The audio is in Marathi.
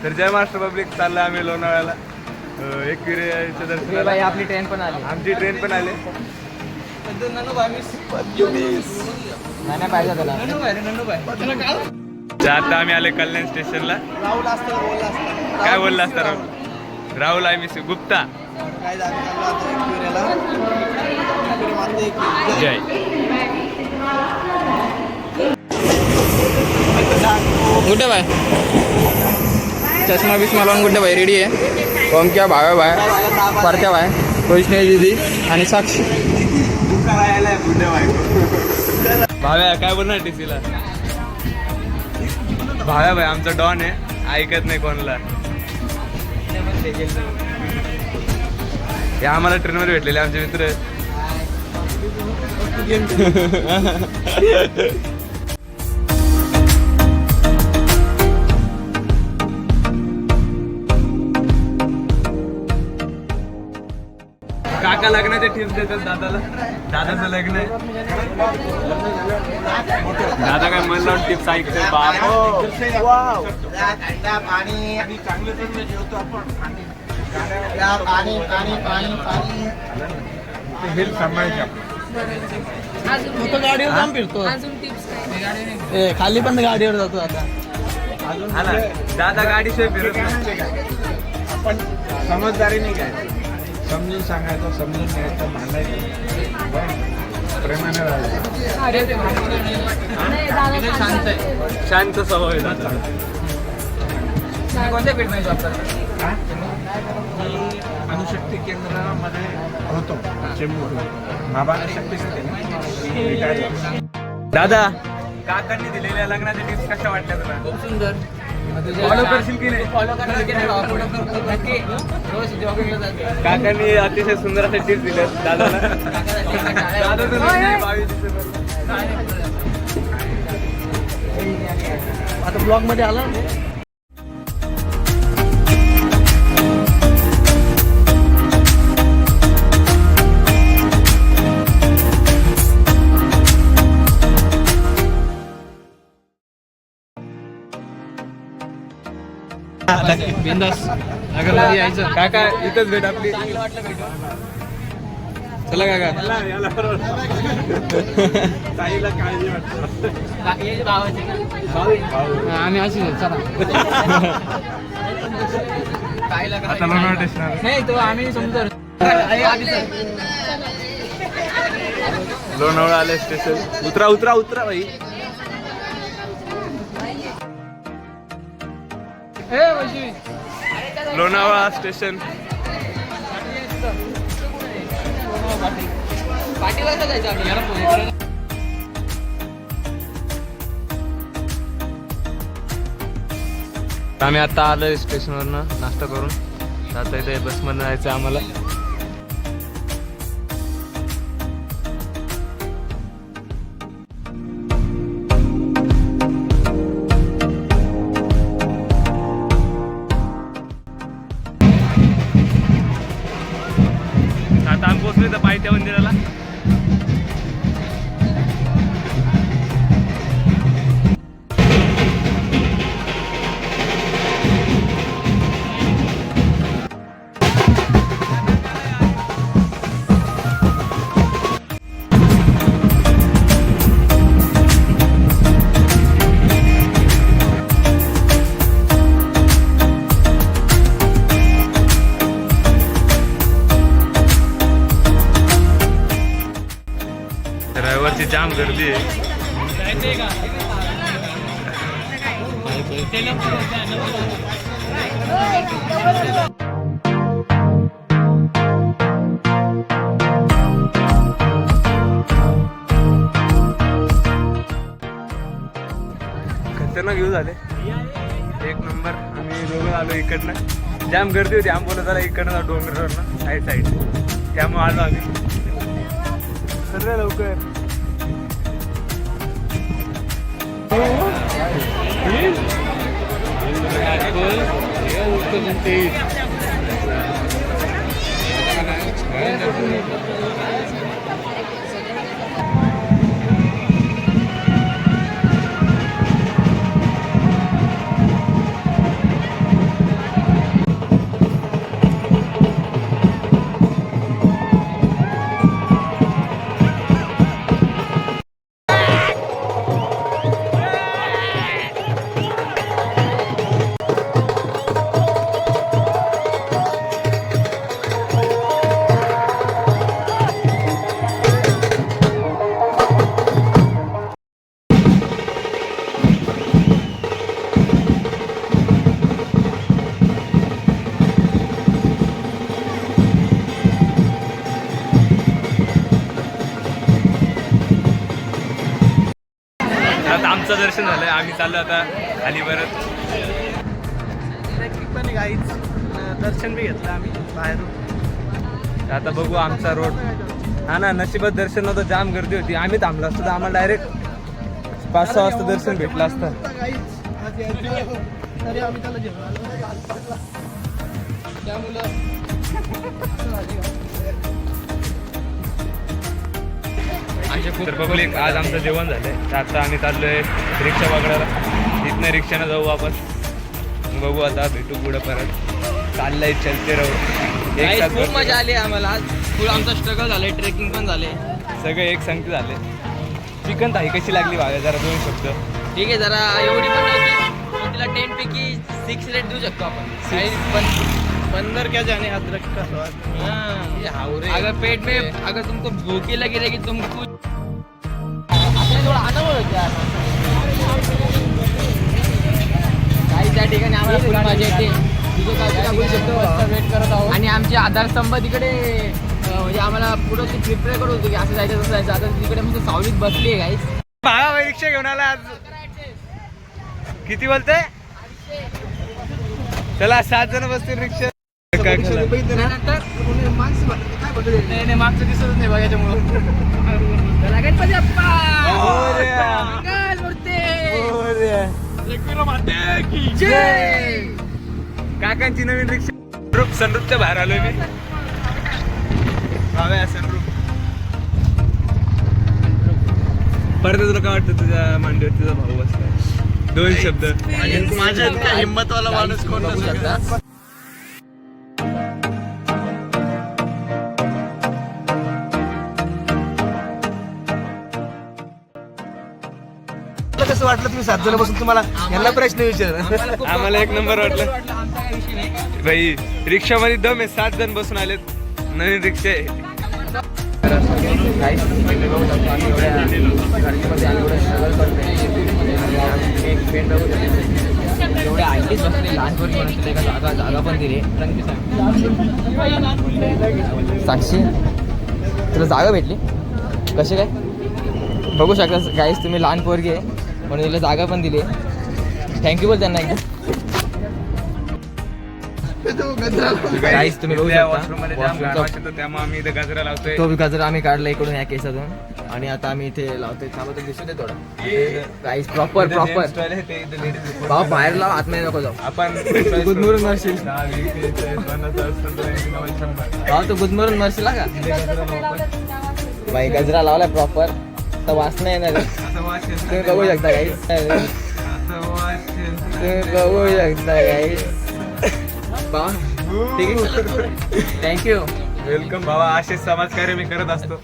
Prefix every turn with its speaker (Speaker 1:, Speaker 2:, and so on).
Speaker 1: तर जय महाराष्ट्र पब्लिक, चाललं आम्ही लोणावळ्याला एकविरेच्या दर्शनाला.
Speaker 2: आपली ट्रेन पण आली,
Speaker 1: आमची ट्रेन पण आली. आता आम्ही आले कल्याण स्टेशनला. काय बोलला असता राहुल आय मिस गुप्ता. जय.
Speaker 2: गुड्डे बाय चष्मा बिस्मा लावून गुड्डे बाय रेडी आहे. ओमक्या भाव्या बाय, परत्या बाय, वैष्णवी दिदी आणि साक्षी.
Speaker 1: भाव्या काय बोलणार टीसीला? भाव्या भाई आमचा डॉन आहे, ऐकत नाही कोणाला. हे आम्हाला ट्रेनमध्ये भेटलेले आमचे मित्र. काका लग्नाचे टिप्स देतात दादाला. दादाचं लग्न आहे, दादा काय मन लावून टिप्स ऐकते. बाप हेल्थ सांभाळायचे.
Speaker 2: गाडीवर जाऊन फिरतो, खाली पण गाडीवर जातो आता.
Speaker 1: दादा गाडीशिवाय फिरत नाही.
Speaker 3: आपण समजदारी नाही काय, समजून सांगायचं, समजून घ्यायचं, भांडायचं, प्रेमाने राहायचं.
Speaker 1: शांत स्वभाव आहे.
Speaker 2: कोणत्या फील्ड मध्ये जॉब करता?
Speaker 3: अणुशक्ती केंद्रामध्ये होतो चेंबूर. बाबा शक्ती.
Speaker 1: दादा काकांनी दिलेल्या लग्नाच्या टिप्स कशा वाटल्या तुला?
Speaker 2: खूप सुंदर.
Speaker 1: फॉलो करशील की नाही?
Speaker 2: फॉलो करशील की नाही? रोज जॉगिंगला जाते.
Speaker 1: काकांनी अतिशय सुंदर असे टिप्स दिले दादाला. दादाचं लग्न आहे 22 डिसेंबर.
Speaker 2: आता ब्लॉग मध्ये आला ना. बिंदास नगरमध्ये यायचं.
Speaker 1: काका इथंच भेट आपली. चला काका.
Speaker 3: ताईला काळजी वाटते.
Speaker 2: आम्ही अशी चला.
Speaker 1: आता लोणावळा स्टेशन.
Speaker 2: नाही तो आम्ही समजून
Speaker 1: लोणावळा आले स्टेशन. उतरा उतरा उतरा भाई. लोणावळा स्टेशन. आम्ही आता आलोय स्टेशनवरनं नाश्ता करून. आता इथे बसमधून जायचं आम्हाला. आता आम्ही पोहोचलो तर पायथ्या मंदिराला. रविवारची जाम गर्दी आहे. खतरनाक व्ह्यू झाले, एक नंबर. आम्ही दोघं आलो इकडनं. जाम गर्दी होती. आम्ही बोलत झाला इकडनं डोंगरवरनं साईड साईड, त्यामुळे आलो आम्ही. सर्व लवकर. आमचं दर्शन झालंय, आम्ही चाललो आता खाली परत.
Speaker 4: पण गाईच दर्शन बी घेतलं आम्ही बाहेरून.
Speaker 1: आता बघू आमचा रोड. हा ना, नशिबात दर्शन नव्हतं, जाम गर्दी होती. आम्ही थांबलो असतो तर आम्हाला डायरेक्ट 5-6 वाजता दर्शन भेटलं असतं.
Speaker 4: तरी आम्ही त्याला घेऊन आलो.
Speaker 1: तर पब्लिक आज आमचं जेवण झालंय. तर आता आम्ही चाललोय रिक्षा पकडायला. इथनं रिक्षानं जाऊ वापस. बघू आता, भेटू पुढं परत. चाललंय चलते राहू. एक साथ
Speaker 2: खूप मजा आली आम्हाला आज. फुल आमचा स्ट्रगल झालंय, ट्रेकिंग पण झाले.
Speaker 1: सगळे एक संगती झाले. चिकन थाळी कशी लागली बघा जरा 2 शब्द.
Speaker 2: ठीक आहे, जरा एवढी पण नव्हती, पण तिला 10 पैकी 6 रेट देऊ शकतो आपण.
Speaker 4: बंदर क्या जाने अदरक का स्वाद.
Speaker 2: अगर पेट में अगर तुमको भूखी लगी रहेगी तुमको आपल्याला थोडा अनुभव होतो यार. काही त्या ठिकाणी आम्हाला फुल मजा येते. तिथे काय बोलू शकतो, वेट करत आहोत. आणि आमचे आधारस्तंभ तिकडे म्हणजे आम्हाला पुढं ते प्रिपेअर करत होतो की असं जायचं तसं जायचं. आता तिकडे म्हणजे सावलीत बसली आहे गाईस.
Speaker 1: भावा रिक्षा घेऊन आला आज. किती बोलते? चला 7 जण बसतील रिक्षा. काय
Speaker 2: नाही मागचं दिसतच नाही बघायच्यामुळं. गणपती बाप्पा
Speaker 1: काकांची नवीन रिक्षा. सनरूपच्या बाहेर आलोय मी. भाव्या सनरूप. परत तुला काय वाटतं तुझ्या मांडीवर तुझा भाऊ बसला? 2 शब्द.
Speaker 4: माझ्या इतका हिंमतवाला माणूस कोण
Speaker 2: बघू
Speaker 4: नसेल.
Speaker 2: शकता.
Speaker 4: कसं वाटलं तुम्ही 7 जण बसून? तुम्हाला यांना प्रश्न विचार.
Speaker 1: आम्हाला एक नंबर वाटलं.
Speaker 2: आमचा काही विषय नाही.
Speaker 1: भाई रिक्षामध्ये दम आहे. 7 जण बसून आलेत. नवीन रिक्षा आहे.
Speaker 2: एवढ्या आयटीच बसले लहानपणी म्हणून एका जागा पण दिली. साक्षी तुला जागा भेटली कशी काय बघू शकता गाईस. तुम्ही लहान पोरगी आहे म्हणून तिला जागा पण दिली. थँक्यू बोल त्यांना एकदा. गाईस तुम्ही बघू
Speaker 1: वॉशरूममध्ये जाम
Speaker 2: शकता
Speaker 1: गारवा येतो, त्यामुळे आम्ही इथं गजरा लावतोय.
Speaker 2: तो गजरा आम्ही काढला इकडून या केसातून आणि आता आम्ही इथे लावतोय. थांबा तुम्ही दिसू दे थोडं. गाईस प्रॉपर भाऊ बाहेर लाव, आतमध्ये नको जाऊ.
Speaker 1: आपण
Speaker 2: गुदमरून मरशील. भाऊ तू गुदमरून मरशील का? बाई गजरा लावलाय प्रॉपर तर वाचना येणार. तुम्ही बघू शकता गाईस. तुम्ही बघू शकता गाईस. ठीक आहे थँक्यू.
Speaker 1: वेलकम भावा. असेच समाजकार्य मी करत असतो.